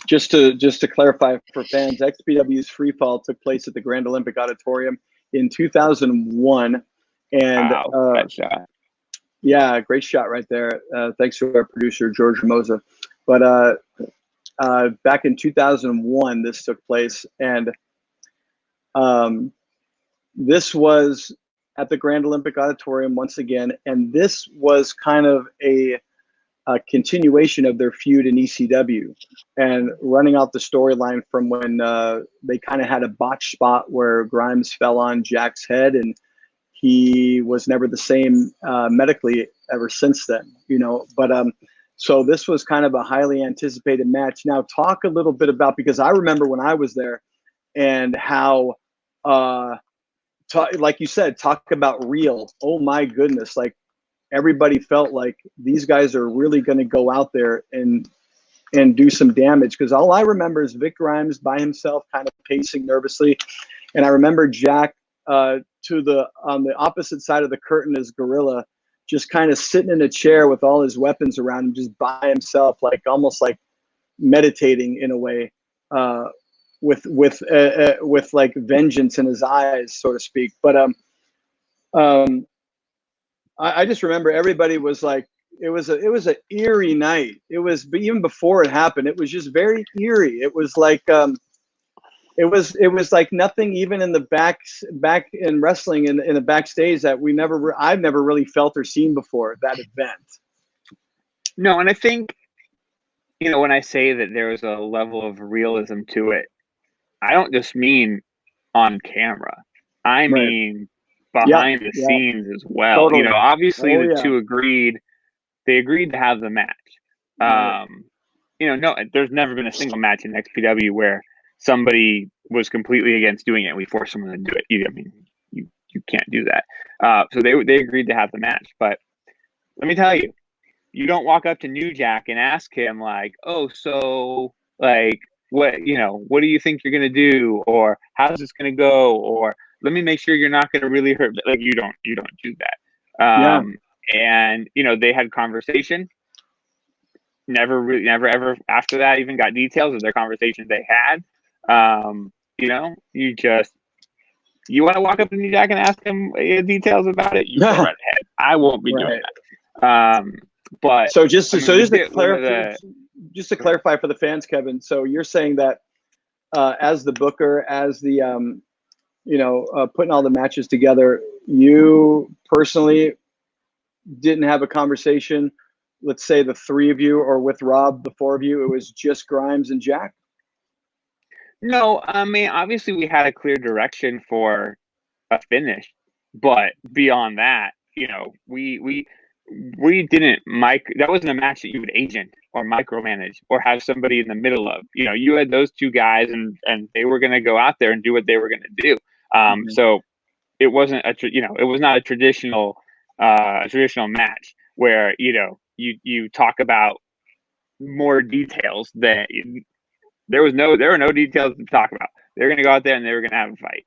just to clarify for fans, XPW's Freefall took place at the Grand Olympic Auditorium in 2001, and wow, that shot. Yeah, great shot right there. Thanks to our producer George Ramosa. But back in 2001, this took place, and this was at the Grand Olympic Auditorium once again, and this was kind of a continuation of their feud in ECW, and running out the storyline from when they kind of had a botch spot where Grimes fell on Jack's head, and he was never the same medically ever since then, you know. But so this was kind of a highly anticipated match. Now talk a little bit about, because I remember when I was there, and how like you said, talk about real. Oh my goodness, like everybody felt like these guys are really going to go out there and do some damage, because all I remember is Vic Grimes by himself kind of pacing nervously, and I remember Jack on the opposite side of the curtain as Gorilla, just kind of sitting in a chair with all his weapons around him, just by himself, like almost like meditating in a way, with like vengeance in his eyes, so to speak. But I just remember everybody was like, it was an eerie night. It was, but even before it happened, it was just very eerie. It was like it was like nothing even in the back in wrestling in the backstage that I've never really felt or seen before that event. No, and I think, you know, when I say that there was a level of realism to it, I don't just mean on camera. I mean behind the scenes as well. Totally. You know, obviously the two agreed to have the match. You know, no, there's never been a single match in XPW where somebody was completely against doing it and we forced someone to do it. I mean, you can't do that. So they agreed to have the match. But let me tell you, you don't walk up to New Jack and ask him like, oh, so like, what do you think you're going to do? Or how's this going to go? Or let me make sure you're not going to really hurt. Like, you don't do that. And, you know, they had conversation. Never ever after that even got details of their conversations they had. You know, you want to walk up to New Jack and ask him details about it, you go right ahead. I won't be doing that. But so just to clarify for the fans, Kevin, so you're saying that as the booker, as the putting all the matches together, you personally didn't have a conversation, let's say the three of you, or with Rob, the four of you, it was just Grimes and Jack? No, I mean, obviously we had a clear direction for a finish, but beyond that, you know, we didn't that wasn't a match that you would agent or micromanage or have somebody in the middle of. You know, you had those two guys and they were going to go out there and do what they were going to do. So it wasn't it was not a traditional match where, you know, you talk about more details that there were no details to talk about. They're going to go out there and they were going to have a fight.